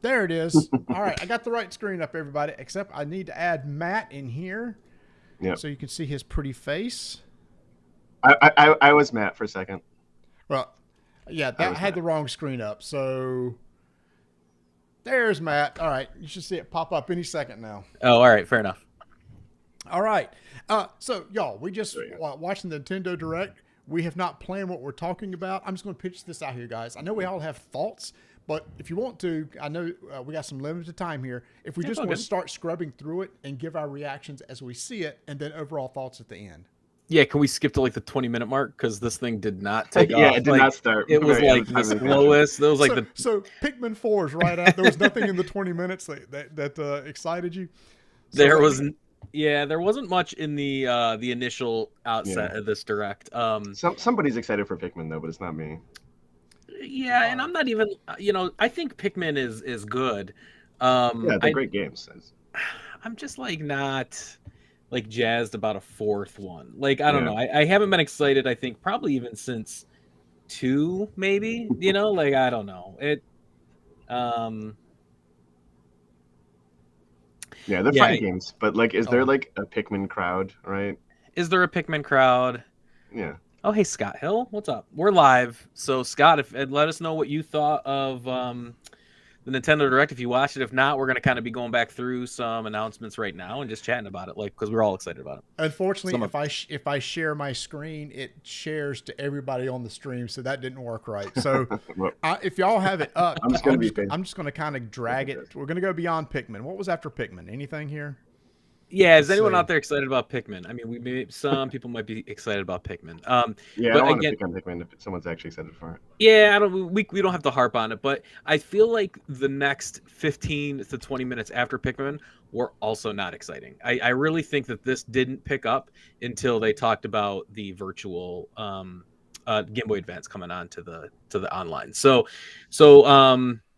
There it is. All right, I got the right screen up, everybody. Except I need to add Matt in here Yep. so you can see his pretty face. I was Matt for a second. Well, yeah, I that was had Matt. the wrong screen up. So there's Matt. All right, you should see it pop up any second now. Oh, all right, fair enough. All right. So y'all, we just There you watching the Nintendo Direct. We have not planned what we're talking about. I'm just going to pitch this out here, guys. I know we all have thoughts, but if you want to, I know we got some limited time here. If we Yeah, just it's all want to good. start scrubbing through it and give our reactions as we see it, and then overall thoughts at the end. Yeah, can we skip to like the 20-minute mark because this thing did not take Yeah, off? it did Like, not start. It was Right, like it the was timely slowest. There was like so, the so Pikmin 4 is right out. There was nothing in the 20 minutes that excited you. So there let was me- yeah, there wasn't much in the initial outset of this direct. Somebody's excited for Pikmin though, but it's not me. Yeah, and I'm not even I think Pikmin is good. Yeah, they're great games. I'm just like not like jazzed about a fourth one. Like I don't Yeah. know. I haven't been excited, I think, probably even since 2, maybe. Like I don't know. It Yeah, they're Yeah, fun games, but like, is there Oh. like a Pikmin crowd, right? is there a Pikmin crowd? Yeah. Oh, hey Scott Hill, what's up? We're live. So Scott, if let us know what you thought of the Nintendo Direct if you watched it. If not, we're gonna kind of be going back through some announcements right now and just chatting about it, like because we're all excited about it. Unfortunately, Some if I share my screen, it shares to everybody on the stream, so that didn't work right. So Well, if y'all have it up, I'm just gonna be patient. I'm just gonna kind of drag it. We're gonna go beyond Pikmin. What was after Pikmin? Anything here? Yeah, is Let's anyone see. out there excited about Pikmin? I mean, some people might be excited about Pikmin. Yeah, I But don't want to again, pick on Pikmin if someone's actually excited for it. yeah, I don't. We don't have to harp on it, but I feel like the next 15 to 20 minutes after Pikmin were also not exciting. I really think that this didn't pick up until they talked about the virtual Game Boy Advance coming on to the online. So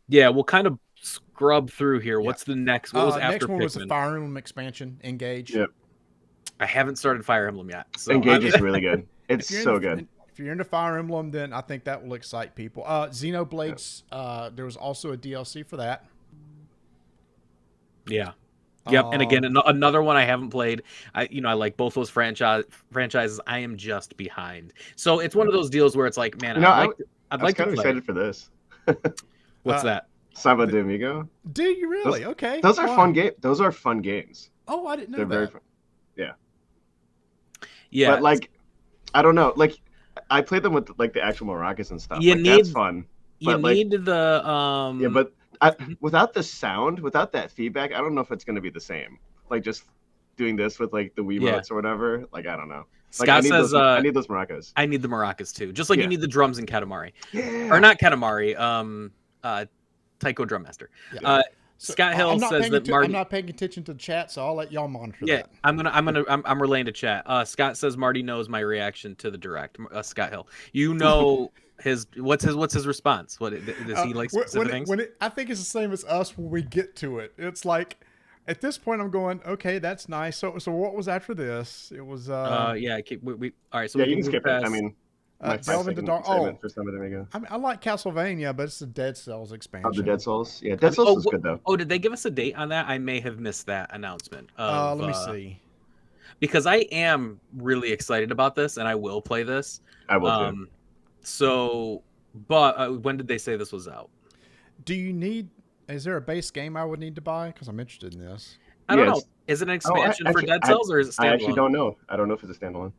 yeah, we'll kind of scrub through here. Yeah. What's the next? What was after Next one was the Pikmin? Fire Emblem expansion, Engage. Yep. I haven't started Fire Emblem yet. So Engage is really good. It's If you're so into- good. If you're into Fire Emblem, then I think that will excite people. Xenoblades, there was also a DLC for that. yeah. Yep, and again, Um, another one I haven't played. I like both those franchises. I am just behind, so it's one of those deals where it's like, man, You know, I'd I like was to kind of play. excited for this. What's that? Samba de Amigo. Do you really? Okay. Those are Why? fun games. Those are fun games. Oh, I didn't know They're that. very fun. Yeah, But like, I don't know. Like, I played them with like the actual maracas and stuff. You Like, that's need- fun. you but, like- need the Yeah, but without the sound, without that feedback, I don't know if it's gonna be the same. Like just doing this with like the Wiimotes Yeah. or whatever. Like I don't know. Like, Scott says I need those maracas. I need the maracas too, just like you Yeah. need the drums in Katamari, Yeah. or not Katamari. Taiko Drum Master. Yeah. So, Scott Hill I'm not says paying that atten- Marty. I'm not paying attention to the chat, so I'll let y'all monitor Yeah, that. I'm relaying to chat. Scott says Marty knows my reaction to the direct. Scott Hill, you know what's his response? What does he like specific things? I think it's the same as us when we get to it. It's like at this point I'm going, okay, that's nice. So what was after this? It was Yeah. We all right. So Yeah, we you can move skip it. I past- mean, Delve into Dark. for Samba de Amigo. I mean, I like Castlevania, but it's the Dead Cells expansion. Oh, the Dead Souls. Yeah, Dead Souls is good though. Oh, did they give us a date on that? I may have missed that announcement. Of, Let me see. Because I am really excited about this, and I will play this. I will too. So, but when did they say this was out? Do you need? Is there a base game I would need to buy? Because I'm interested in this. I don't know. Yes. Is it an Oh, expansion for actually, Dead Cells, or is it standalone? I actually don't know. I don't know if it's a standalone.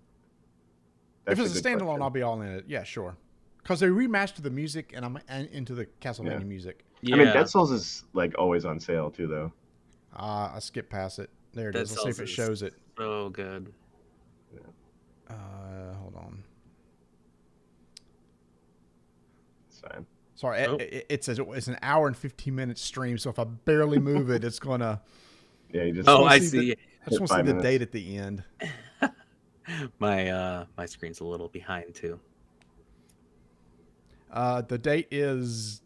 If That's it's a good standalone, question. I'll be all in it. Yeah, sure. Because they remastered the music, and I'm into the Castlevania Yeah. music. Yeah. I mean, Dead Souls is like always on sale too, though. I skipped past it. There it Dead is. Let's see if Cells it is- shows it. so good. Hold on. It's fine. Sorry, Oh. it says it's an hour and 15 minute stream. So if I barely move it, it's gonna. Yeah, you just. Oh, wanna I see see. I just want to see 5 the minutes. date at the end. My screen's a little behind too. The date is.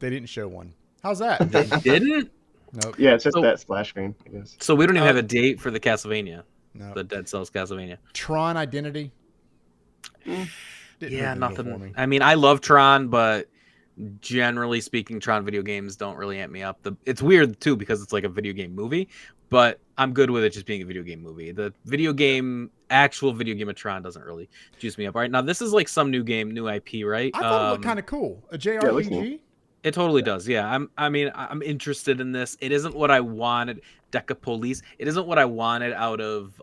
They didn't show one. How's that? They didn't. Nope. Yeah, it's just So- that splash screen, I guess. So we don't even have a date for the Castlevania, No. the Dead Cells Castlevania. Tron Identity. Didn't Yeah, move the needle for nothing. me. I mean, I love Tron, but generally speaking, Tron video games don't really amp me up. It's weird too because it's like a video game movie, but I'm good with it just being a video game movie. The actual video game of Tron doesn't really juice me up. All right, now this is like some new game, new IP, right? I thought it looked kind of cool. A it looks JRPG. neat. It totally does. Yeah, I'm interested in this. It isn't what I wanted. Deca Police. It isn't what I wanted out of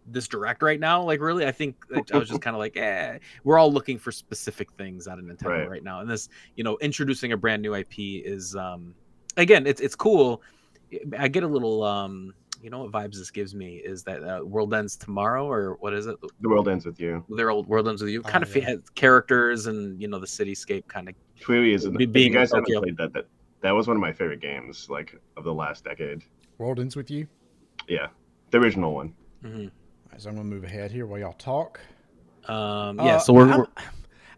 this direct right now. Like, really, I think I was just kind of like, we're all looking for specific things out of Nintendo right now. And this, introducing a brand new IP is, again, it's cool. I get a little, what vibes this gives me is that World Ends Tomorrow, or what is it? The World Ends with You. Their old World Ends with You kind of has characters and the cityscape kind of. Tweety is. If you guys haven't played that was one of my favorite games, like of the last decade. World Ends with You. Yeah, the original one. Mm-hmm. So I'm gonna move ahead here while y'all talk. So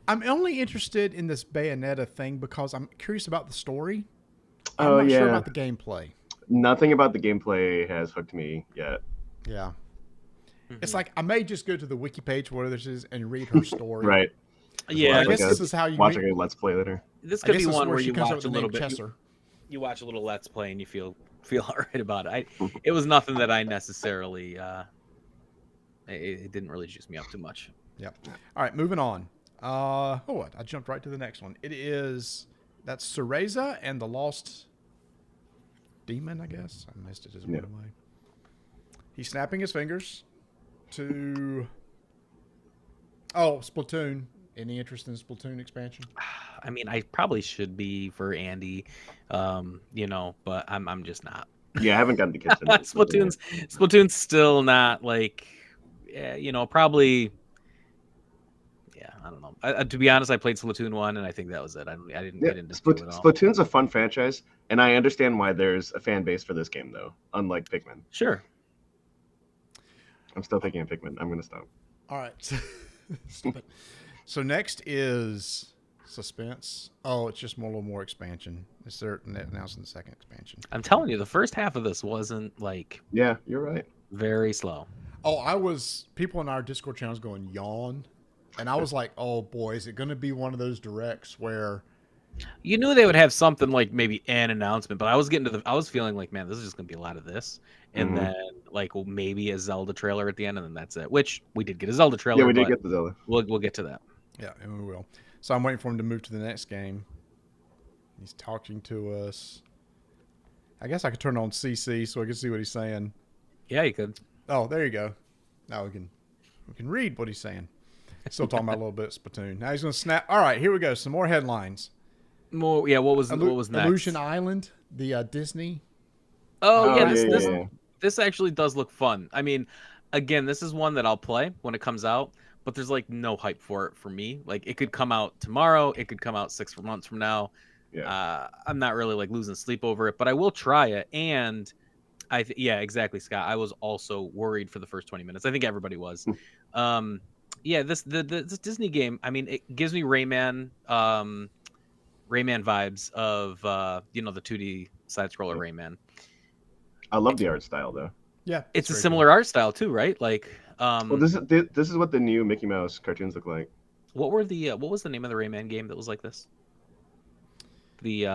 I'm only interested in this Bayonetta thing because I'm curious about the story. Oh, I'm not yeah. sure about the gameplay. Nothing about the gameplay has hooked me yet. Yeah. It's like I may just go to the wiki page, whatever this is, and read her story. Right. Yeah, I guess this is how you watch a Let's Play later. This could be one where she you comes up watch with a the little name bit. Chesser. You watch a little Let's Play and you feel all right about it. It was nothing that I necessarily. It didn't really juice me up too much. Yep. All right, moving on. I jumped right to the next one. That's Cereza and the Lost Demon, I guess. I missed it as well. Way. He's snapping his fingers to. Oh, Splatoon. Any interest in Splatoon expansion? I mean, I probably should be for Andy, but I'm just not. Yeah, I haven't gotten the kids. Splatoon's still not like, probably. Yeah, I don't know. To be honest, I played Splatoon 1, and I think that was it. I didn't get into it at all. Splatoon's a fun franchise, and I understand why there's a fan base for this game, though. Unlike Pikmin. Sure. I'm still thinking of Pikmin. I'm gonna stop. All right. Stop it. So next is Suspense. Oh, it's just a little more expansion. They're announcing the second expansion. I'm telling you, the first half of this wasn't like. Yeah, you're right. Very slow. Oh, people in our Discord channels going yawn, and I was like, oh boy, is it going to be one of those directs where? You knew they would have something like maybe an announcement, but I was feeling like, man, this is just gonna be a lot of this, and then like maybe a Zelda trailer at the end, and then that's it. Which we did get a Zelda trailer. Yeah, we did get the Zelda. We'll get to that. Yeah, and we will. So I'm waiting for him to move to the next game. He's talking to us. I guess I could turn on CC so I can see what he's saying. Yeah, you could. Oh, there you go. Now we can read what he's saying. Still talking about a little bit of Splatoon. Now he's going to snap. All right, here we go. Some more headlines. More, yeah. What was next? Illusion Island, the Disney. Oh yeah, this actually does look fun. I mean, again, this is one that I'll play when it comes out, but there's like no hype for it for me. Like it could come out tomorrow, it could come out 6 months from now. Yeah. I'm not really like losing sleep over it, but I will try it. And yeah, exactly, Scott. I was also worried for the first 20 minutes. I think everybody was. Yeah, this Disney game. I mean, it gives me Rayman vibes of the 2D side scroller Rayman. I love the art style though. Yeah, it's a similar art style too, right? Like, well, this is what the new Mickey Mouse cartoons look like. What was the name of the Rayman game that was like this? It's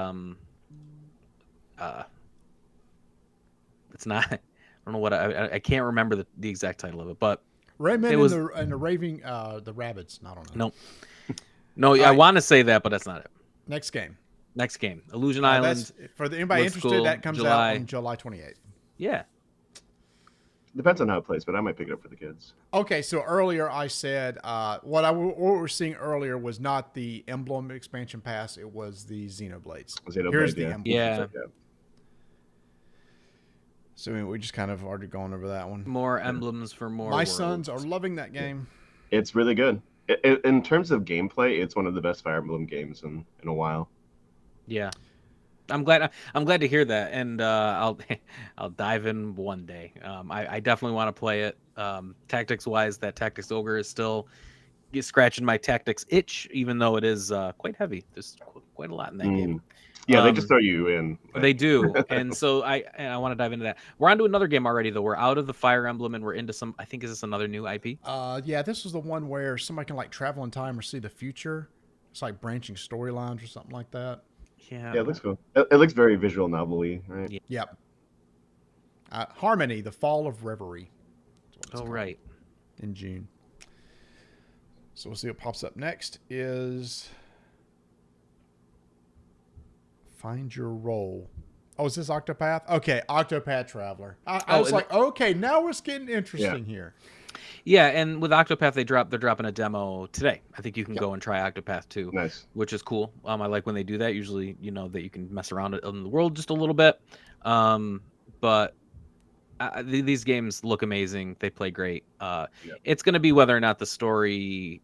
not. I don't know what I can't remember the exact title of it, but Rayman and the Raving the Rabbids. I don't know. No, I want to say that, but that's not it. Next game. Illusion Island. For anybody interested, cool. that comes out on July 28th. Yeah. Depends on how it plays, but I might pick it up for the kids. Okay, so earlier I said what we were seeing earlier was not the Emblem expansion pass; it was the Xenoblades. Here's the Emblem. Yeah. So we just kind of already gone over that one. More emblems for more. My sons are loving that game. It's really good. In terms of gameplay, it's one of the best Fire Emblem games in a while. Yeah. I'm glad to hear that, and I'll dive in one day. I definitely want to play it. Tactics wise, that Tactics Ogre is still scratching my tactics itch, even though it is quite heavy. There's quite a lot in that game. Yeah, they just throw you in. They do, and so I want to dive into that. We're on to another game already, though. We're out of the Fire Emblem, and we're into some. I think is this another new IP? Yeah, this was the one where somebody can like travel in time or see the future. It's like branching storylines or something like that. Yeah. Yeah, it looks cool. It looks very visual novel-y, right? Yeah. Yep. Harmony: The Fall of Reverie. That's what it's Oh, called, right. in June. So we'll see what pops up next. Is Find Your Role. Oh, is this Octopath? Okay, Octopath Traveler. I was like, okay, now it's getting interesting here. Yeah, and with Octopath, they're dropping a demo today. I think you can go and try Octopath 2, Nice. which is cool. I like when they do that. Usually, that you can mess around in the world just a little bit. But these games look amazing. They play great. It's going to be whether or not the stories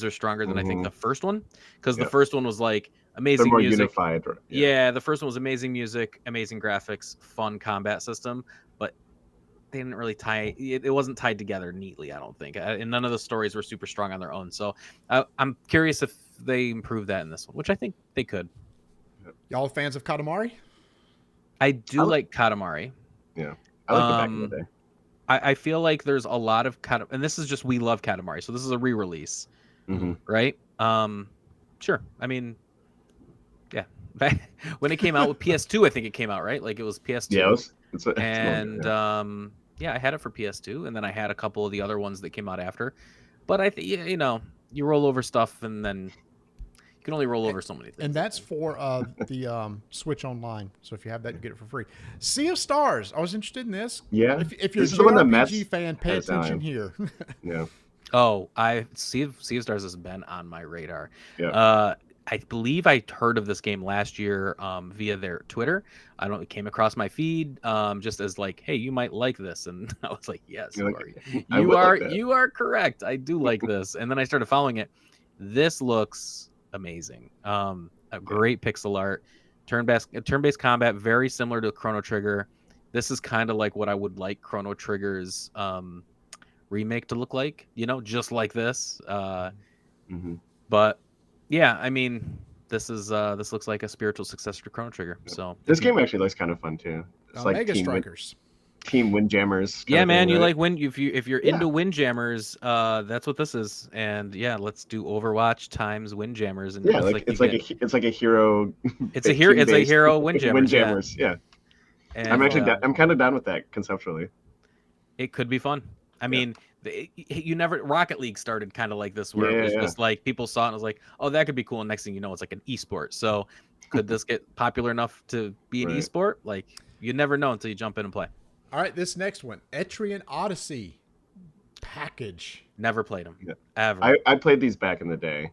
are stronger than I think the first one, because the first one was like They're amazing more music. unified. Right? Yeah, the first one was amazing music, amazing graphics, fun combat system, but they didn't really it wasn't tied together neatly, I don't think. And none of the stories were super strong on their own. So I'm curious if they improve that in this one, which I think they could. Y'all fans of Katamari? I do like Katamari. Yeah. I like it back in the day. I feel like there's a lot of and this is just We Love Katamari, so this is a re-release, right? Sure. I mean, yeah. When it came out with PS2, I think it came out, right? Like it was PS2. Yeah, yeah, I had it for PS2, and then I had a couple of the other ones that came out after. But I think you roll over stuff, and then you can only roll over so many things. And that's for the Switch Online. So if you have that, you get it for free. Sea of Stars. I was interested in this. Yeah. If you're a This is the one that Matt's JRPG fan, pay has attention on. here. Yeah. Oh, Sea of Stars has been on my radar. Yeah. I believe I heard of this game last year via their Twitter. It came across my feed just as like, hey, you might like this, and I was like, yes, you are correct. I do like this, and then I started following it. This looks amazing. A great pixel art, turn-based combat, very similar to Chrono Trigger. This is kind of like what I would like Chrono Trigger's remake to look like, just like this. But yeah, I mean, this looks like a spiritual successor to Chrono Trigger. So this game actually looks kind of fun too. It's like Mega Strikers. Team Windjammers. Yeah, man, you right? like if you're into Windjammers, that's what this is. And yeah, let's do Overwatch times Windjammers. And yeah, it's like a hero. It's a hero Windjammers. Windjammers, yeah. And, I'm kind of down with that conceptually. It could be fun. I mean, Rocket League started kind of like this, where it was just like people saw it and was like, oh, that could be cool. And next thing you know, it's like an esport. So could this get popular enough to be an esport? Like, you never know until you jump in and play. All right, this next one, Etrian Odyssey package. Never played them ever. I played these back in the day.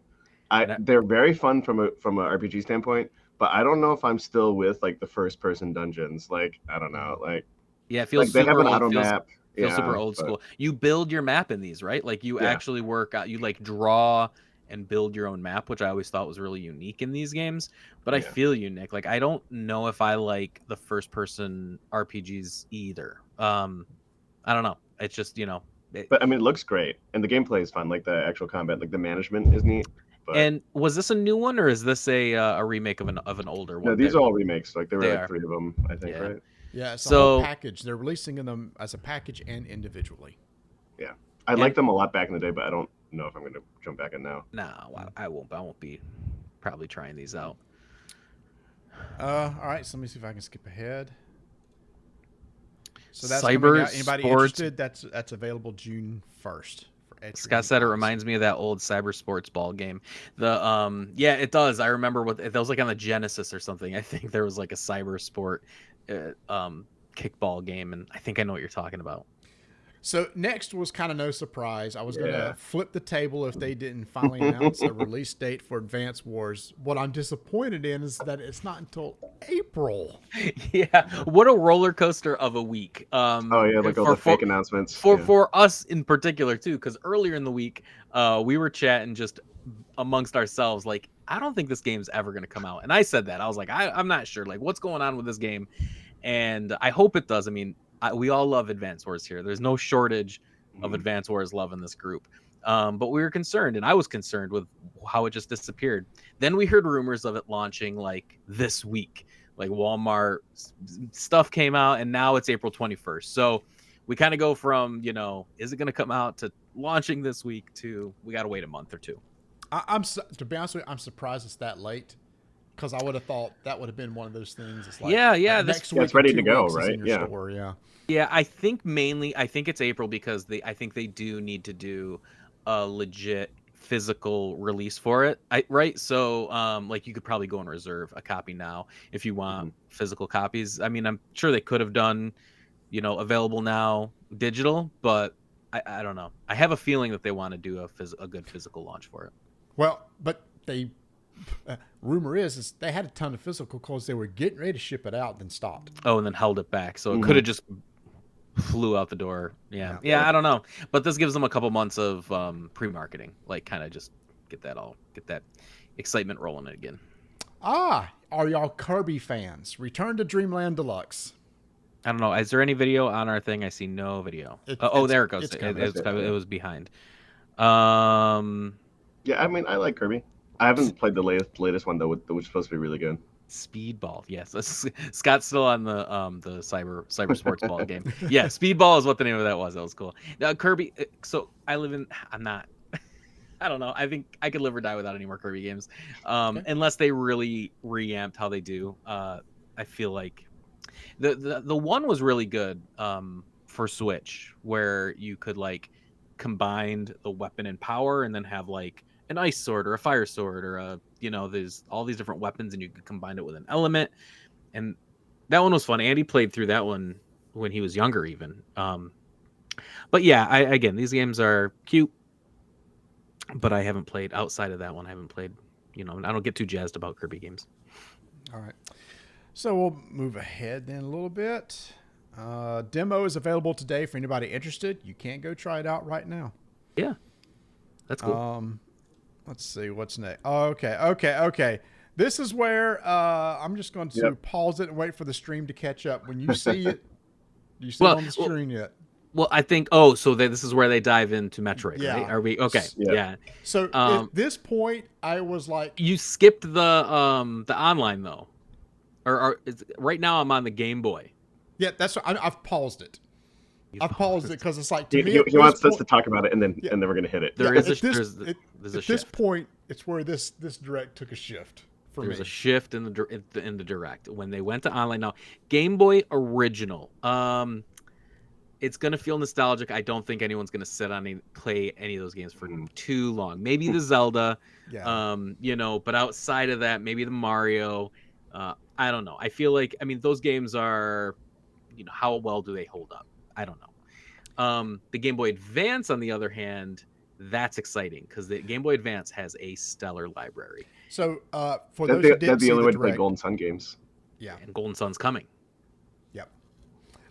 They're very fun from a RPG standpoint, but I don't know if I'm still with like the first person dungeons. Like, I don't know. Like, yeah, it feels like they have an old, auto map. Feels super old school. You build your map in these, right? Like you actually work out, you like draw and build your own map, which I always thought was really unique in these games. But I feel you, Nick. Like, I don't know if I like the first person RPGs either. I don't know. It's just, but I mean, it looks great, and the gameplay is fun. Like the actual combat, like the management is neat. But... And was this a new one, or is this a remake of an older one? No, these are all remakes. Like there were like 3 of them, I think, right? Yeah, it's a whole package. They're releasing them as a package and individually. Yeah, I liked them a lot back in the day, but I don't know if I'm going to jump back in now. No, I won't. I won't be probably trying these out. All right, so let me see if I can skip ahead. So that's Cyber anybody Sports. interested? That's available June 1st. Scott said it reminds me of that old Cyber Sports ball game. Yeah, it does. I remember that was like on the Genesis or something. I think there was like a Cyber Sport kickball game, and I think I know what you're talking about. So next was kind of no surprise. I was going to flip the table if they didn't finally announce a release date for Advance Wars. What I'm disappointed in is that it's not until April. Yeah, what a roller coaster of a week. Like all the fake announcements. For us in particular too, because earlier in the week we were chatting just amongst ourselves, like, I don't think this game's ever going to come out. And I said that. I was like, I'm not sure. Like, what's going on with this game? And I hope it does. I mean, we all love Advance Wars here. There's no shortage of Advance Wars love in this group. But we were concerned, and I was concerned with how it just disappeared. Then we heard rumors of it launching like this week. Like Walmart stuff came out, and now it's April 21st. So we kind of go from, is it going to come out, to launching this week, to we got to wait a month or two. To be honest with you, I'm surprised it's that late. Because I would have thought that would have been one of those things. It's like, Yeah, next Yeah, week it's ready or 2 to go, weeks is right? in your Yeah. store, yeah. Yeah, I think it's April because I think they do need to do a legit physical release for it. Right? So like you could probably go and reserve a copy now if you want physical copies. I mean, I'm sure they could have done, available now digital, but I don't know. I have a feeling that they want to do a good physical launch for it. Well, but rumor is they had a ton of physical because they were getting ready to ship it out, then stopped. Oh, and then held it back. So it could have just flew out the door. Yeah, I don't know. But this gives them a couple months of pre-marketing, like kind of just get that excitement rolling again. Are y'all Kirby fans? Return to Dreamland Deluxe. I don't know. Is there any video on our thing? I see no video. There it goes. It was behind. Yeah, I mean, I like Kirby. I haven't played the latest one though, which is supposed to be really good. Speedball, yes. Scott's still on the cyber sports ball game. Yeah, Speedball is what the name of that was. That was cool. Now Kirby. So I'm not. I don't know. I think I could live or die without any more Kirby games, unless they really reamped how they do. I feel like the one was really good for Switch, where you could like combine the weapon and power, and then have like an ice sword or a fire sword or there's all these different weapons, and you could combine it with an element, and that one was fun. Andy played through that one when he was younger even. But yeah, again, these games are cute, but I haven't played outside of that one. I haven't played, I don't get too jazzed about Kirby games. All right. So we'll move ahead then a little bit. Demo is available today for anybody interested. You can't go try it out right now. Yeah. That's cool. Let's see what's next. Okay. This is where I'm just going to pause it and wait for the stream to catch up. When you see it, do you see it on the screen yet? Well, I think. So this is where they dive into Metroid, right? Are we okay? Yeah. So at this point, I was like, you skipped the online though, or right now I'm on the Game Boy. Yeah, that's what I've paused it. I've paused it because it's like to me. He wants us to talk about it, and then we're gonna hit it. At this point, it's where this direct took a shift for me. There's a shift in the direct when they went to online. Now, Game Boy original. It's gonna feel nostalgic. I don't think anyone's gonna sit on and play any of those games for too long. Maybe the Zelda, but outside of that, maybe the Mario. I don't know. I feel like those games are, how well do they hold up? I don't know. The Game Boy Advance, on the other hand, that's exciting because the Game Boy Advance has a stellar library. So for those who didn't see the only way to direct, play Golden Sun games. Yeah, and Golden Sun's coming. Yep.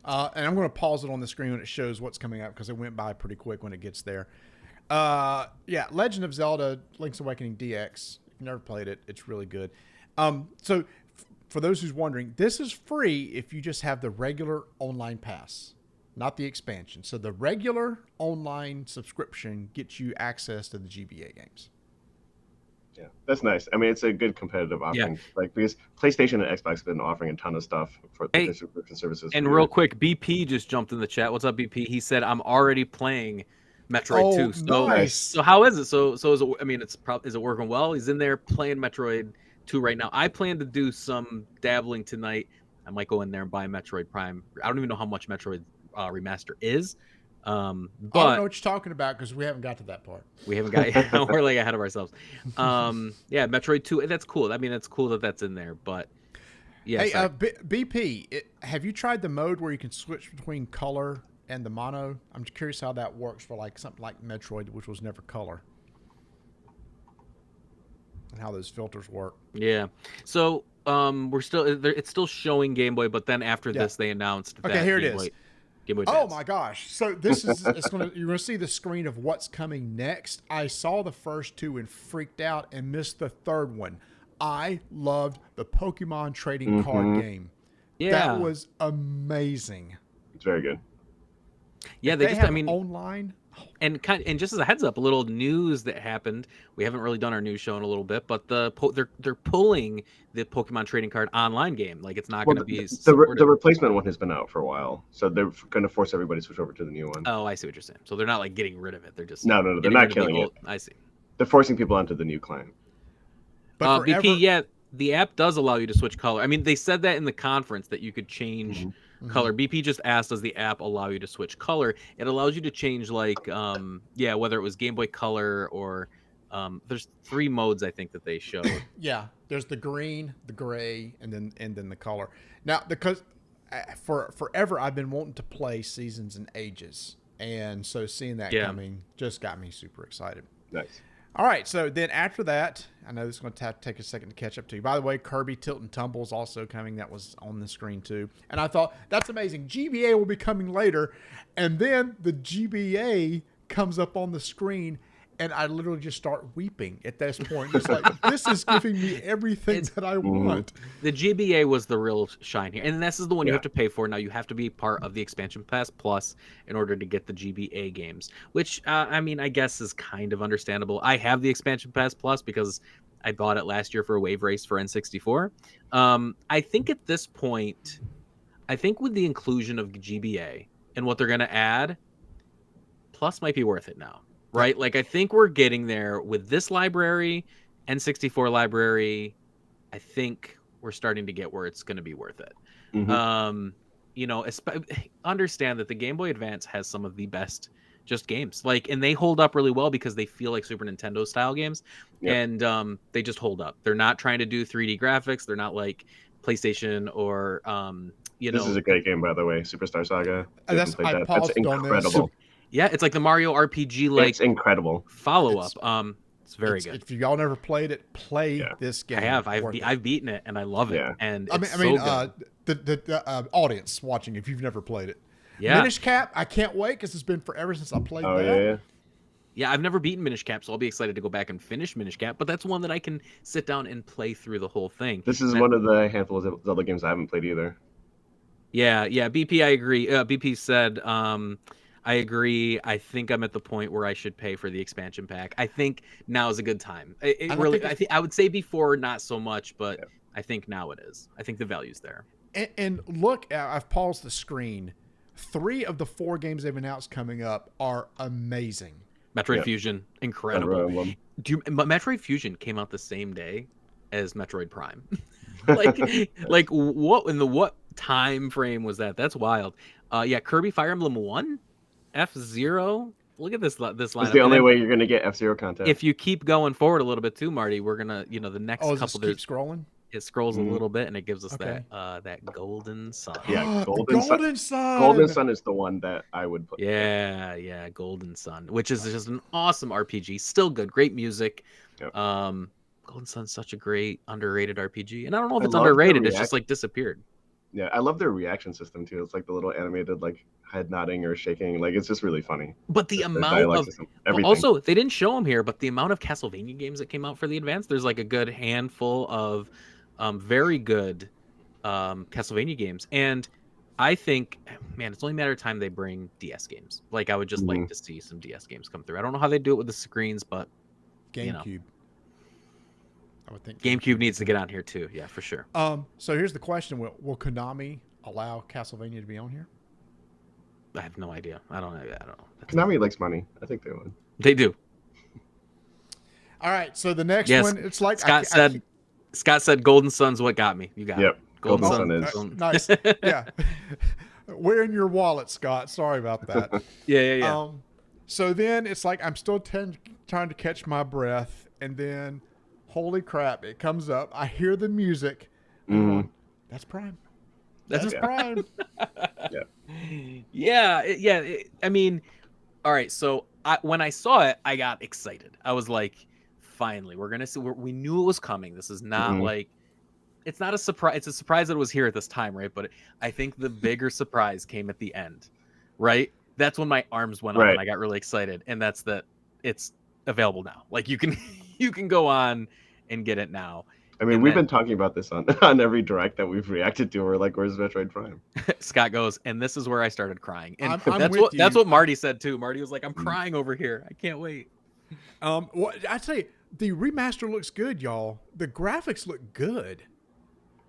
And I'm going to pause it on the screen when it shows what's coming up because it went by pretty quick when it gets there. Legend of Zelda: Link's Awakening DX. If you've never played it, it's really good. So for those who's wondering, this is free if you just have the regular online pass, not the expansion. So the regular online subscription gets you access to the GBA games. Yeah, that's nice. It's a good competitive offering. Because PlayStation and Xbox have been offering a ton of stuff for their subscription services. And real quick, BP just jumped in the chat. What's up, BP? He said, "I'm already playing Metroid 2." So, nice. So how is it? So is it? Is it working well? He's in there playing Metroid 2 right now. I plan to do some dabbling tonight. I might go in there and buy Metroid Prime. I don't even know how much Metroid Remaster is. But I don't know what you're talking about because we haven't got to that part. We haven't got. We're like ahead of ourselves. Metroid 2. That's cool. That's cool that that's in there. But yeah. Hey, BP, have you tried the mode where you can switch between color and the mono? I'm just curious how that works for like something like Metroid, which was never color, and how those filters work. Yeah. So we're still. It's still showing Game Boy, but then after this, they announced. Okay, here Game it is. Game Boy Oh Advance. my gosh! So this is you're gonna see the screen of what's coming next. I saw the first two and freaked out and missed the third one. I loved the Pokemon trading card game. Yeah, that was amazing. It's very good. Yeah, they just have online. And just as a heads up, a little news that happened. We haven't really done our news show in a little bit, but they're pulling the Pokemon trading card online game. Like it's not going to be the replacement one has been out for a while, so they're going to force everybody to switch over to the new one. Oh, I see what you're saying. So they're not like getting rid of it. They're just no, they're not killing it. I see. they're forcing people onto the new client. But forever, BP, yeah, the app does allow you to switch color. I mean, they said that in the conference that you could change color. BP just asked, does the app allow you to switch color? It allows you to change, like, whether it was Game Boy Color or there's 3 modes I think that they showed. Yeah, there's the green, the gray, and then the color. Now, because for forever I've been wanting to play Seasons and Ages, and so seeing that coming just got me super excited. Nice. All right, so then after that, I know this is going to take a second to catch up to you. By the way, Kirby Tilt and Tumble is also coming. That was on the screen too. And I thought, that's amazing. GBA will be coming later. And then the GBA comes up on the screen, and I literally just start weeping at this point. It's like, this is giving me everything that I want. The GBA was the real shine here. And this is the one you have to pay for. Now, you have to be part of the Expansion Pass Plus in order to get the GBA games, which, I mean, I guess is kind of understandable. I have the Expansion Pass Plus because I bought it last year for a Wave Race for N64. I think at this point, I think with the inclusion of GBA and what they're going to add, Plus might be worth it now. Right? Like, I think we're getting there with this library, N64 library. I think we're starting to get where it's going to be worth it. You know, understand that the Game Boy Advance has some of the best just games. Like, and they hold up really well because they feel like Super Nintendo style games. And they just hold up. They're not trying to do 3D graphics. They're not like PlayStation or, you know. This is a great game, by the way. Superstar Saga. That's incredible. Yeah, it's like the Mario RPG, like, it's incredible follow-up. It's very good. If y'all never played it, play this game. I have. I've beaten it, and I love it. Yeah. And I mean, good. the audience watching, if you've never played it, Yeah. Minish Cap, I can't wait because it's been forever since I played that. Yeah. Yeah, I've never beaten Minish Cap, so I'll be excited to go back and finish Minish Cap. But that's one that I can sit down and play through the whole thing. This is one of the handful of Zelda games I haven't played either. Yeah. BP, I agree. BP said, I agree. I think I'm at the point where I should pay for the expansion pack. I think now is a good time. I would say before, not so much, but I think now it is. I think the value's there. And look, I've paused the screen. 3 of the 4 games they've announced coming up are amazing. Metroid Fusion, incredible. Metroid Fusion came out the same day as Metroid Prime. like what time frame was that? That's wild. Kirby Fire Emblem 1, F-Zero. Look at this lineup. It's the only way you're gonna get F-Zero content. If you keep going forward a little bit too, Marty, we're gonna, the next couple. Keep scrolling. It scrolls a little bit and it gives us that Golden Sun. Yeah, Golden Sun. Golden Sun is the one that I would put. Yeah, Golden Sun, which is just an awesome RPG. Still good, great music. Yep. Golden Sun's such a great underrated RPG, and I don't know if it's underrated. It's just like disappeared. Yeah, I love their reaction system too. It's like the little animated like head nodding or shaking. Like it's just really funny. But the amount of everything. Also, they didn't show them here, but the amount of Castlevania games that came out for the Advance, there's like a good handful of very good Castlevania games. And I think, man, it's only a matter of time they bring DS games. Like I would just like to see some DS games come through. I don't know how they do it with the screens, but GameCube. I would think GameCube needs to get on here too. Yeah, for sure. So here's the question: Will Konami allow Castlevania to be on here? I have no idea. I don't know. Konami likes money. I think they would. They do. All right. So the next one, it's like Scott said, "Golden Sun's what got me." You got it. Golden Sun is nice. Yeah. We're in your wallet, Scott. Sorry about that. Yeah. So then it's like I'm still trying to catch my breath, and then, holy crap! It comes up. I hear the music. That's Prime. That's Prime. I mean, all right. So when I saw it, I got excited. I was like, finally, we're gonna see. We knew it was coming. This is not like, it's not a surprise. It's a surprise that it was here at this time, right? But I think the bigger surprise came at the end, right? That's when my arms went up and I got really excited, and that's that it's available now. Like you can go on and get it now. I mean, we've been talking about this on every direct that we've reacted to. We're like, "Where's Metroid Prime?" Scott goes, and this is where I started crying. And that's what Marty said too. Marty was like, "I'm crying over here. I can't wait." Well, I tell you, the remaster looks good, y'all. The graphics look good.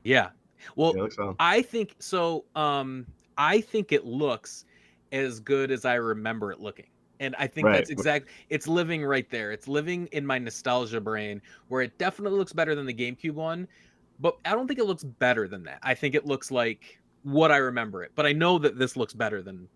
Yeah. Well, it looks well. I think so. I think it looks as good as I remember it looking. And I think Right. that's it's living right there. It's living in my nostalgia brain where it definitely looks better than the GameCube one, but I don't think it looks better than that. I think it looks like what I remember it. But I know that this looks better than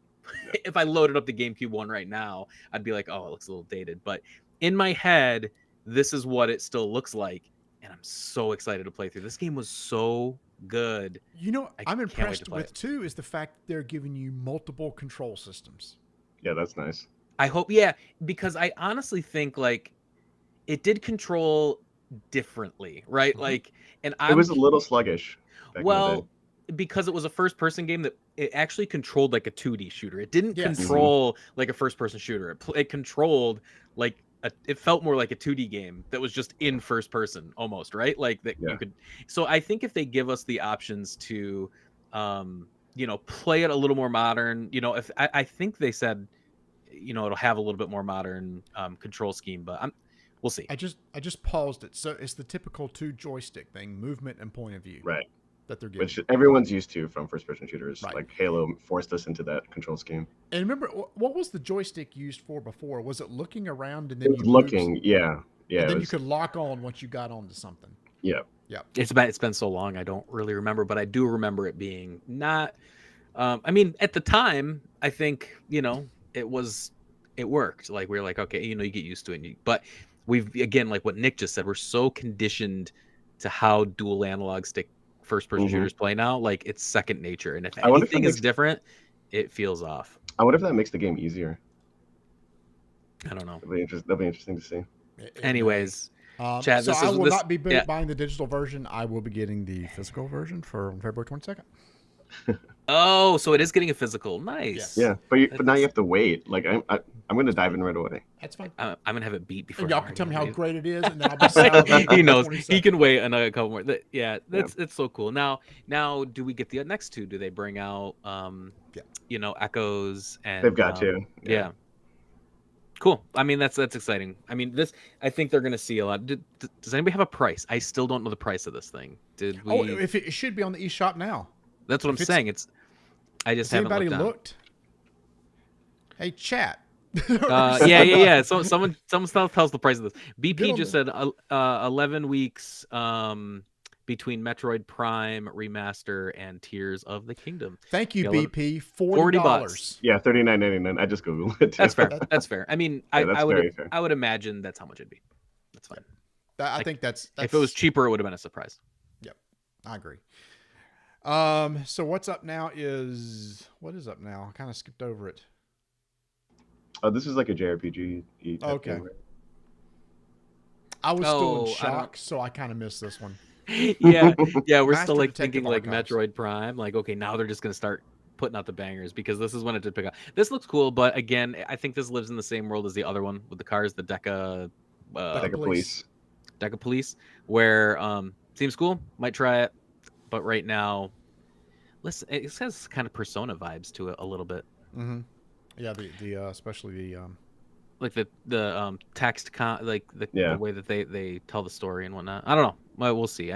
if I loaded up the GameCube one right now, I'd be like, oh, it looks a little dated. But in my head, this is what it still looks like. And I'm so excited to play through. This game was so good. You know, I I'm can't wait to impressed play with it. too is the fact that they're giving you multiple control systems. Yeah, that's nice. I hope, because I honestly think like it did control differently, right? Mhm. Like, and It was a little sluggish. Back in the day. well, because it was a first-person game that it actually controlled like a 2D shooter. It didn't Yes. control like a first-person shooter. It controlled like it felt more like a 2D game that was just in first person almost, right? Like that Yeah. you could. So I think if they give us the options to, play it a little more modern, if I think they said, it'll have a little bit more modern control scheme, but we'll see. I just paused it. So it's the typical 2 joystick thing, movement and point of view, Right. that they're giving. Which everyone's used to from first-person shooters. Right. Like Halo forced us into that control scheme. And remember, what was the joystick used for before? Was it looking around and It then was you looking, moved, yeah. Yeah. and It then you was, could lock on once you got onto something? yeah. It's been so long, I don't really remember, but I do remember it being not. At the time, I think it worked. Like we were like, okay, you get used to it. But we've again, like what Nick just said, we're so conditioned to how dual analog stick first-person Mhm. shooters play now. Like it's second nature, and if I wonder if it anything is makes- different, it feels off. I wonder if that makes the game easier. I don't know. That'll be interesting to see. Anyways, Chad, Chad, so this I is- will this- not be yeah. buying the digital version. I will be getting the physical version for February 22nd. oh, so it is getting a physical. Nice. Yes. Yeah, but now you have to wait. Like I'm going to dive in right away. That's fine. I'm gonna have it beat before. And y'all I'm can tell me ready how to great it is, and then I'll be sad. he knows he can wait another couple more. It's so cool. Now do we get the next two? Do they bring out Echoes and They've got to. Yeah. Cool. I mean that's exciting. I mean I think they're gonna see a lot. Does anybody have a price? I still don't know the price of this thing. Did we? Oh, if it should be on the eShop now. That's what I'm if it's- saying. I just Has haven't anybody looked. Hey, chat. Yeah. So someone tells the price of this. Get BP on just said 11 weeks between Metroid Prime Remaster and Tears of the Kingdom. Thank you, Yeah, BP. $40. $40. Yeah, $39.99. I just googled it. Too. That's fair. That's fair. I mean, Yeah, that's very fair. I would imagine that's how much it'd be. That's fine. I think that's If it was cheaper, it would have been a surprise. Yep, I agree. So what's up now is what is up now? I kind of skipped over it. Oh, this is like a JRPG. type Okay. thing, right? I was still Oh, in I shock, so I kind of missed this one. yeah, we're Master still like Detective thinking like Archives. Metroid Prime. Like, okay, now they're just gonna start putting out the bangers because this is when it did pick up. This looks cool, but again, I think this lives in the same world as the other one with the cars, the Deca Police. Deca Police, where seems cool. Might try it, but right now, listen, it has kind of Persona vibes to it a little bit, Mm-hmm. Yeah, the especially the like the text like the Yeah. way that they tell the story and whatnot. I don't know. Well, we'll see.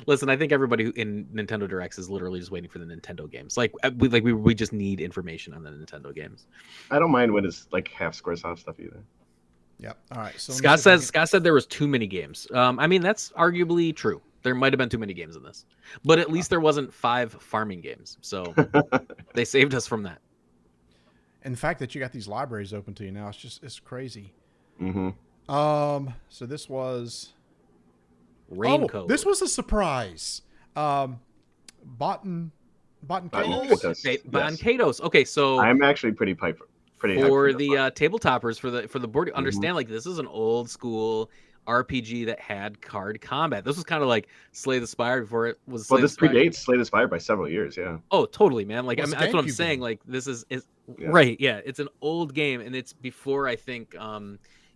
Listen, I think everybody in Nintendo Directs is literally just waiting for the Nintendo games. We just need information on the Nintendo games. I don't mind when it's like half Squaresoft stuff either. Yep. All right. So let me Scott see if I Scott said there was too many games. I mean, that's arguably true. There might have been too many games in this, but at least there wasn't 5 farming games, so they saved us from that. and the fact that you got these libraries open to you now, it's crazy. Mm-hmm. So this was Raincoat. this was a surprise. Botan Botan Cables. Cables. Bon Yes. Kados. Okay, so I'm actually pretty hyped for this the one. tabletoppers for the board, Mhm. understand like this is an old school RPG that had card combat. This was kind of like Slay the Spire before it was. Well, Slay this the Spire. predates Slay the Spire by several years. Yeah. Oh, totally, man. Like Well, it's a that's what I'm GameCube saying. game. Like this is Yeah. right. Yeah, it's an old game, and it's before I think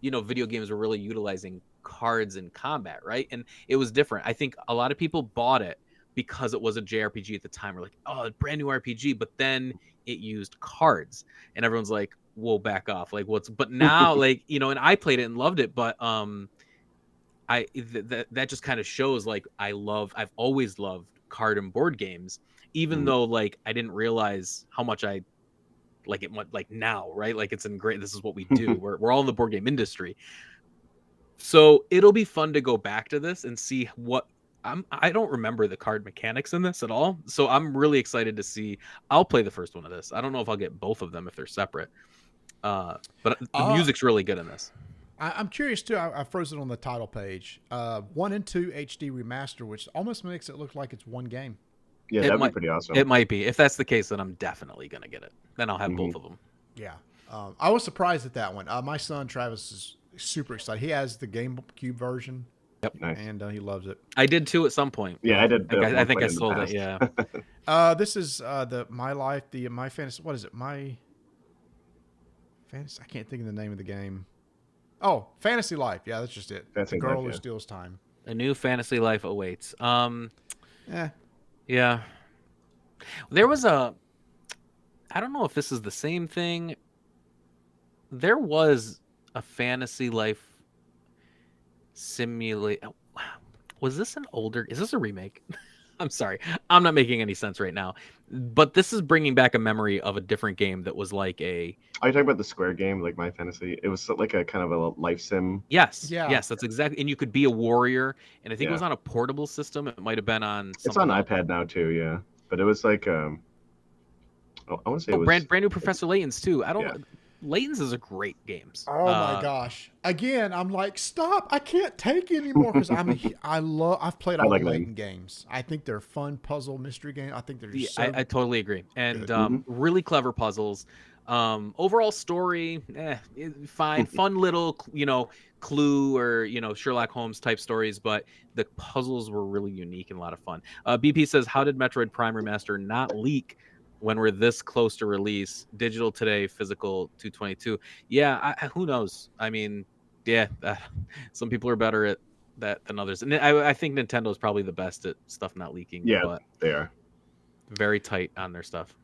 video games were really utilizing cards in combat, right? And it was different. I think a lot of people bought it because it was a JRPG at the time. We're like, oh, brand new RPG, but then it used cards, and everyone's like, whoa, back off. Like what's? But now, like and I played it and loved it, but that just kind of shows like I've always loved card and board games, even Mhm. though like I didn't realize how much I like it went like now, right? Like it's in great. This is what we do. we're all in the board game industry. So it'll be fun to go back to this and see what I don't remember the card mechanics in this at all. So I'm really excited to see. I'll play the first one of this. I don't know if I'll get both of them if they're separate. But the music's really good in this. I'm curious too. I froze it on the title page. 1 and 2 HD remaster, which almost makes it look like it's one game. Yeah, that'd be pretty awesome. It might be. If that's the case, then I'm definitely gonna get it. Then I'll have both of them. Yeah, I was surprised at that one. My son Travis is super excited. He has the GameCube version. Yep, nice. And he loves it. I did too at some point. Yeah, I did. I think I sold it. Yeah. This is the My Life, the My Fantasy. What is it? My Fantasy. I can't think of the name of the game. Oh, Fantasy Life. Yeah, that's just it. That's the girl who steals time. A new fantasy life awaits. Yeah. There was I don't know if this is the same thing. There was a fantasy life simulate. Was this an older? Is this a remake? I'm sorry. I'm not making any sense right now. But this is bringing back a memory of a different game that was like a... Are you talking about the Square game, like My Fantasy? It was like a kind of a life sim. Yes. Yeah. Yes, that's exactly... And you could be a warrior. And I think it was on a portable system. It might have been on... It's on iPad now, too, yeah. But it was like... I want to say it was... brand new Professor Layton's, too. I don't... Yeah. Layton's is a great game. Oh my gosh! Again, I'm like, stop! I can't take it anymore because I've played all the Layton games. I think they're fun puzzle mystery games. I think they're just I totally agree, and really clever puzzles. Overall story, fine, fun little clue or Sherlock Holmes type stories, but the puzzles were really unique and a lot of fun. BP says, how did Metroid Prime Remaster not leak when we're this close to release? Digital today, physical 222. Yeah, who knows? I mean, some people are better at that than others, and I think Nintendo is probably the best at stuff not leaking. Yeah, but they are very tight on their stuff.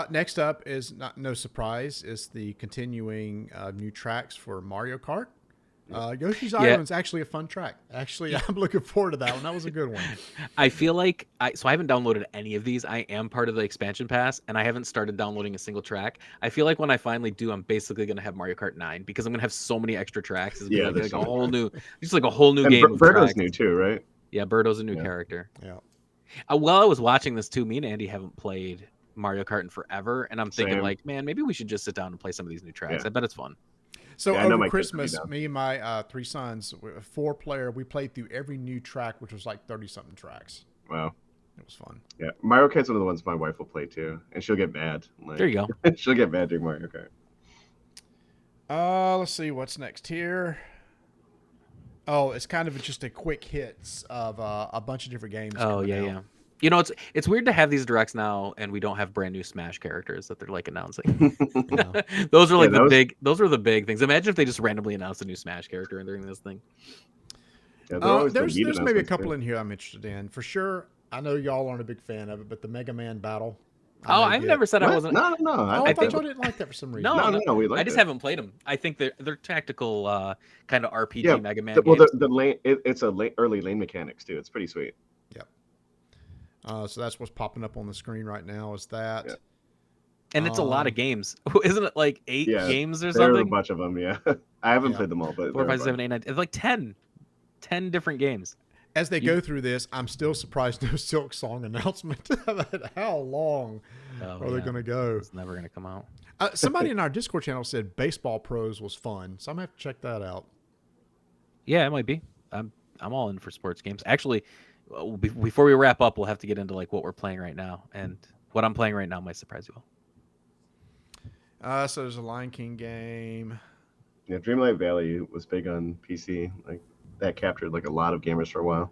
Next up is no surprise is the continuing new tracks for Mario Kart. Yoshi's Island's actually a fun track. Actually, I'm looking forward to that one. That was a good one. I feel like I haven't downloaded any of these. I am part of the expansion pass, and I haven't started downloading a single track. I feel like when I finally do, I'm basically going to have Mario Kart 9 because I'm going to have so many extra tracks. It's like a whole new, just like a whole new game. Birdo's new too, right? Yeah, Birdo's a new character. Yeah. While I was watching this too, me and Andy haven't played Mario Kart in forever, and I'm thinking like, man, maybe we should just sit down and play some of these new tracks. I bet it's fun. So over Christmas, me and my 3 sons, 4-player, we played through every new track, which was like 30-something tracks. Wow. It was fun. Yeah. Mario Kart's one of the ones my wife will play too, and she'll get mad. There you go. She'll get mad during Mario Kart. Let's see what's next here. Oh, it's kind of just a quick hits of a bunch of different games. Oh, yeah. It's weird to have these directs now, and we don't have brand new Smash characters that they're like announcing. Those are like those are the big things. Imagine if they just randomly announced a new Smash character during this thing. Yeah, there's maybe a couple in here I'm interested in for sure. I know y'all aren't a big fan of it, but the Mega Man battle. I've never said I wasn't. No. I thought y'all didn't like that for some reason. No. We I just haven't played them. I think they're tactical kind of RPG Mega Man. Well, games. the lane it's early lane mechanics too. It's pretty sweet. Yep. So that's what's popping up on the screen right now. Is that? Yeah. And it's a lot of games, isn't it? Like 8 games or something. There's a bunch of them. Yeah, I haven't played them all, but 4, 5, 7, 8, 9. It's like 10 different games. As they go through this, I'm still surprised no Silk Song announcement. How long are they going to go? It's never going to come out. Somebody in our Discord channel said Baseball Pros was fun, so I'm going to have to check that out. Yeah, it might be. I'm all in for sports games. Actually, before we wrap up, we'll have to get into like what we're playing right now, and what I'm playing right now might surprise you all. So there's a Lion King game. Yeah, Dreamlight Valley was big on PC. Like that captured like a lot of gamers for a while.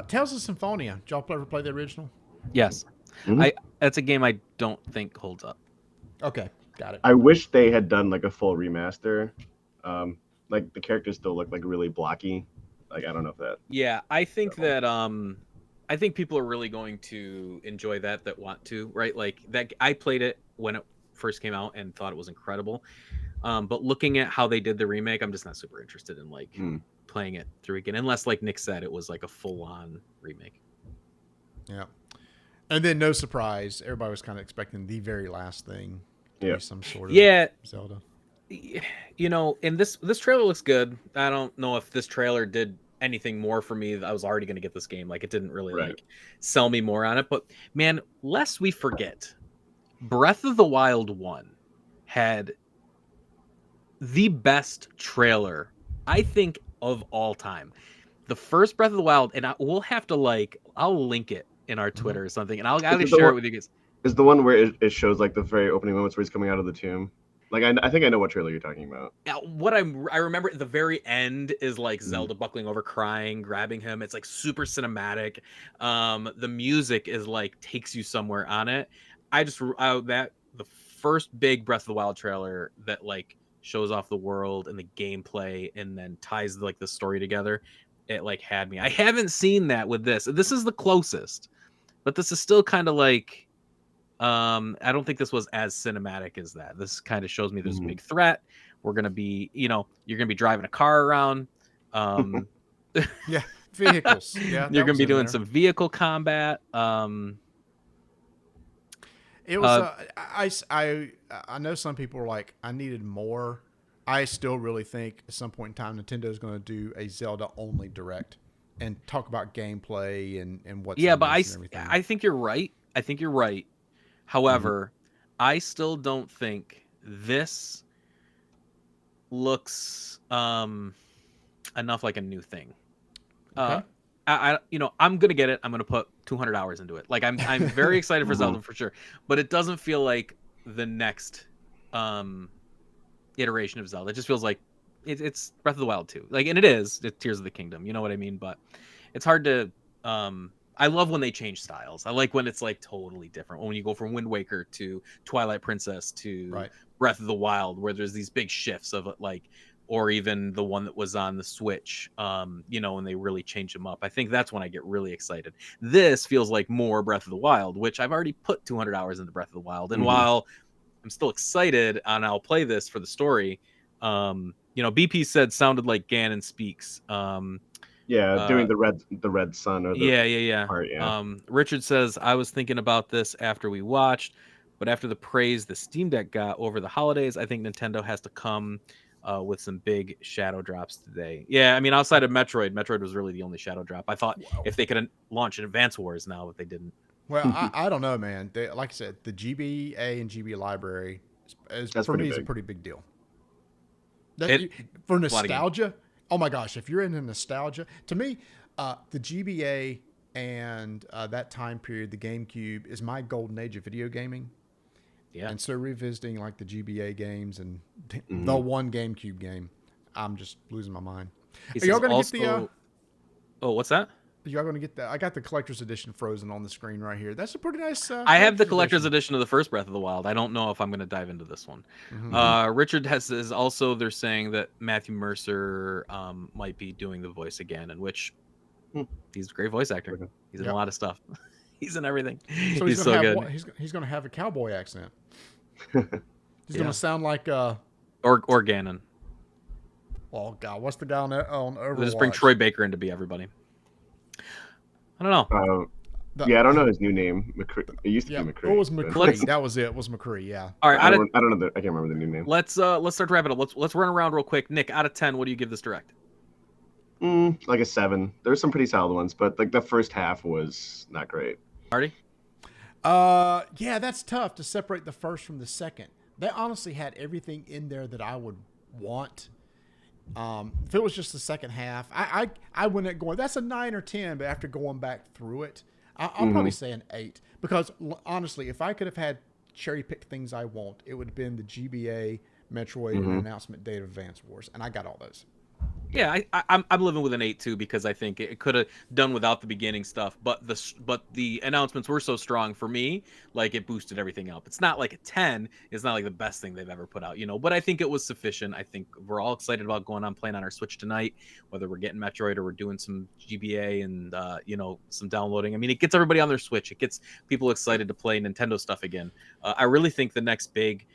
Tales of Symphonia. Did y'all ever play the original? Yes. Mm-hmm. That's a game I don't think holds up. Okay, got it. I wish they had done like a full remaster. Like the characters still look like really blocky. Like I don't know if that. Yeah, I think that I think people are really going to enjoy that want to, right? Like that I played it when it first came out and thought it was incredible. But looking at how they did the remake, I'm just not super interested in like playing it through again, unless like Nick said it was like a full-on remake. Yeah. And then no surprise, everybody was kind of expecting the very last thing to Yeah. be some sort of Yeah, Zelda. you know, and this trailer looks good. I don't know if this trailer did anything more for me. I was already going to get this game. Like, it didn't really Right. like sell me more on it. But man, lest we forget, Breath of the Wild 1 had the best trailer, I think, of all time. The first Breath of the Wild, and we'll have to I'll link it in our Twitter or something, and I'll it the share it one- with you guys. Is the one where it shows like the very opening moments where he's coming out of the tomb? Like I think I know what trailer you're talking about. Now, what I remember at the very end is like Zelda buckling over, crying, grabbing him. It's like super cinematic. The music is like takes you somewhere on it. The first big Breath of the Wild trailer that like shows off the world and the gameplay and then ties like the story together. It like had me. I haven't seen that with this. This is the closest, but this is still kind of like. I don't think this was as cinematic as that. This kind of shows me there's a big threat. We're gonna be, you're gonna be driving a car around. Yeah, vehicles. Yeah, You're gonna be doing some vehicle combat. It was. I know some people were like, I needed more. I still really think at some point in time, Nintendo is going to do a Zelda only direct and talk about gameplay and what's Yeah, in but this and everything. I think you're right. I think you're right. However, I still don't think this looks enough like a new thing. Okay. I'm gonna get it. I'm gonna put 200 hours into it. Like I'm very excited for Zelda for sure, but it doesn't feel like the next iteration of Zelda. It just feels like it's Breath of the Wild 2. Like, and it's Tears of the Kingdom. You know what I mean? But it's hard to. I love when they change styles. I like when it's like totally different. When you go from Wind Waker to Twilight Princess to Breath of the Wild, where there's these big shifts of like, or even the one that was on the Switch, when they really change them up. I think that's when I get really excited. This feels like more Breath of the Wild, which I've already put 200 hours into Breath of the Wild. And while I'm still excited and I'll play this for the story, BP said sounded like Ganon speaks. Doing the red sun or the part, Richard says, I was thinking about this after we watched, but after the praise the Steam Deck got over the holidays, I think Nintendo has to come with some big shadow drops today. Yeah, I mean, outside of Metroid was really the only shadow drop. I thought if they could launch an Advance Wars now, but they didn't. Well, I don't know, man. Like I said, the GBA and GB library is for me is a pretty big deal. For nostalgia. Oh my gosh, if you're into nostalgia, to me, the GBA and that time period, the GameCube, is my golden age of video gaming. Yeah. And so revisiting like the GBA games and the one GameCube game, I'm just losing my mind. Are y'all going to get the... Oh, what's that? Y'all going to get that? I got the collector's edition frozen on the screen right here. That's a pretty nice... I have the collector's edition of the first Breath of the Wild. I don't know if I'm going to dive into this one. Richard is also, they're saying that Matthew Mercer might be doing the voice again, in which he's a great voice actor. He's in a lot of stuff. He's in everything. So he's so good. He's going to have a cowboy accent. He's going to sound like... Or Ganon. Oh, God. What's the guy on Overwatch? We'll just bring Troy Baker in to be everybody. I don't know. I don't know his new name. McCree. It used to be McCree. It was McCree. That was it. It was McCree. Yeah. All right. I don't know. I can't remember the new name. Let's start wrapping up. Let's run around real quick. Nick, out of 10, what do you give this direct? Like a 7. There's some pretty solid ones, but like the first half was not great. Marty? Yeah, that's tough to separate the first from the second. They honestly had everything in there that I would want. If it was just the second half, I went at going, that's a 9 or 10, but after going back through it, I'll probably say an 8. Because honestly, if I could have had cherry-picked things I want, it would have been the GBA, Metroid, and announcement date of Advance Wars, and I got all those. Yeah, I'm living with an 8 too, because I think it could have done without the beginning stuff, but the announcements were so strong for me, like it boosted everything up. It's not like a 10. It's not like the best thing they've ever put out, but I think it was sufficient. I think we're all excited about playing on our Switch tonight, whether we're getting Metroid or we're doing some GBA and some downloading. I mean, it gets everybody on their Switch. It gets people excited to play Nintendo stuff again. I really think the next big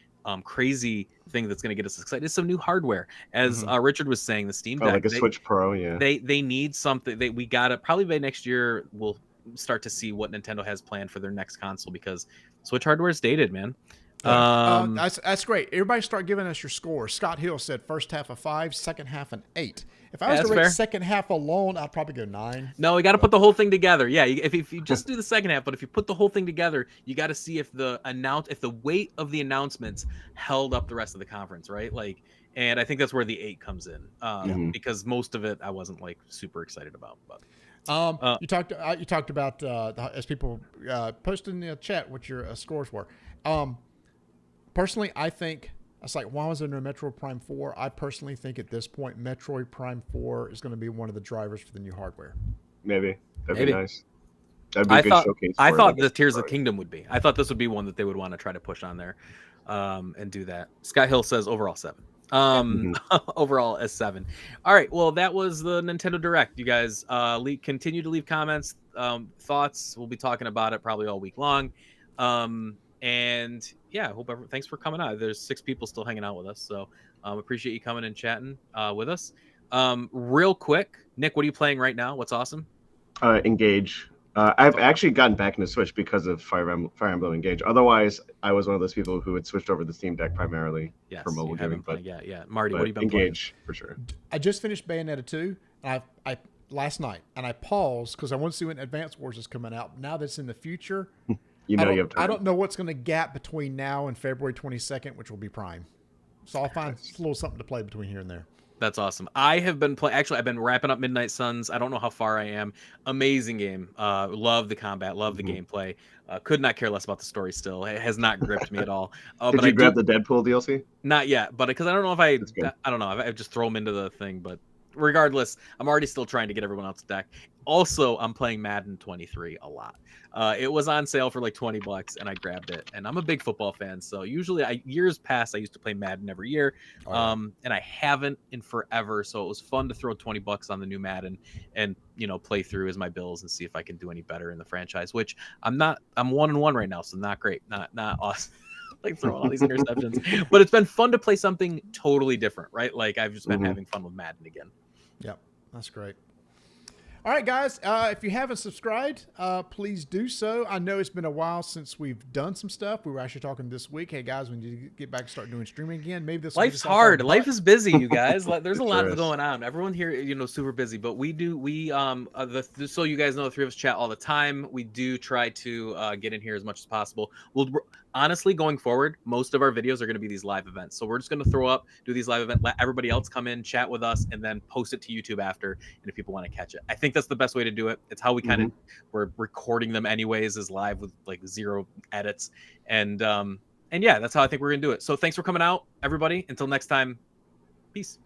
crazy thing that's going to get us excited is some new hardware. As Richard was saying, the Steam Deck, like a Switch Pro. Yeah, they need something. We got it probably by next year. start to see what Nintendo has planned for their next console, because Switch hardware is dated, man. That's great. Everybody start giving us your scores. Scott Hill said first half a 5, second half an 8. If I was to rate fair. second half alone, I'd probably go 9. No, we got to put the whole thing together. Yeah, if you just do the second half, but if you put the whole thing together, you got to see if the weight of the announcements held up the rest of the conference, right? Like, and I think that's where the 8 comes in, because most of it I wasn't like super excited about. But you talked about as people posted in the chat what your scores were. Personally, I think it's like, why was there no Metroid Prime 4? I personally think at this point, Metroid Prime 4 is going to be one of the drivers for the new hardware. That'd be nice. That'd be a good showcase. I thought the Tears of the Kingdom would be. I thought this would be one that they would want to try to push on there, and do that. Scott Hill says overall 7. Overall as 7. All right, well, that was the Nintendo Direct. You guys continue to leave comments, thoughts. We'll be talking about it probably all week long. And yeah, thanks for coming out. There's 6 people still hanging out with us, so appreciate you coming and chatting with us. Real quick, Nick, what are you playing right now? What's awesome? Engage. I've actually gotten back into Switch because of Fire Emblem Engage. Otherwise, I was one of those people who had switched over to Steam Deck primarily for mobile gaming. But yeah. Marty, what have you been Engage playing? For sure. I just finished Bayonetta 2, and I last night, and I paused because I want to see when Advance Wars is coming out. Now that's in the future. You have time. I don't know what's going to gap between now and February 22nd, which will be Prime. So I'll find a little something to play between here and there. That's awesome. I have been playing. Actually, I've been wrapping up Midnight Suns. I don't know how far I am. Amazing game. Love the combat. Love the gameplay. Could not care less about the story. Still, it has not gripped me at all. Did you grab the Deadpool DLC? Not yet, but because I don't know if I don't know. I just throw them into the thing, but. Regardless, I'm already still trying to get everyone else's deck. Also, I'm playing Madden 23 a lot. It was on sale for like $20, and I grabbed it. And I'm a big football fan, so usually, years past, I used to play Madden every year, and I haven't in forever. So it was fun to throw $20 on the new Madden and play through as my Bills and see if I can do any better in the franchise. Which I'm not. I'm 1-1 right now, so not great. Not awesome. Like throwing all these interceptions, but it's been fun to play something totally different, right? Like I've just been having fun with Madden again. Yep, that's great. All right, guys, if you haven't subscribed, please do so. I know it's been a while since we've done some stuff. We were actually talking this week. Hey, guys, when you get back and start doing streaming again, maybe this life's hard. Life is busy, you guys. There's a lot going on. Everyone here, super busy. But so you guys know, the three of us chat all the time. We do try to get in here as much as possible. Honestly, going forward, most of our videos are going to be these live events. So we're just going to do these live events, let everybody else come in, chat with us, and then post it to YouTube after. And if people want to catch it, I think that's the best way to do it. It's how we we're recording them anyways as live with like 0 edits. And yeah, that's how I think we're going to do it. So thanks for coming out, everybody. Until next time, peace.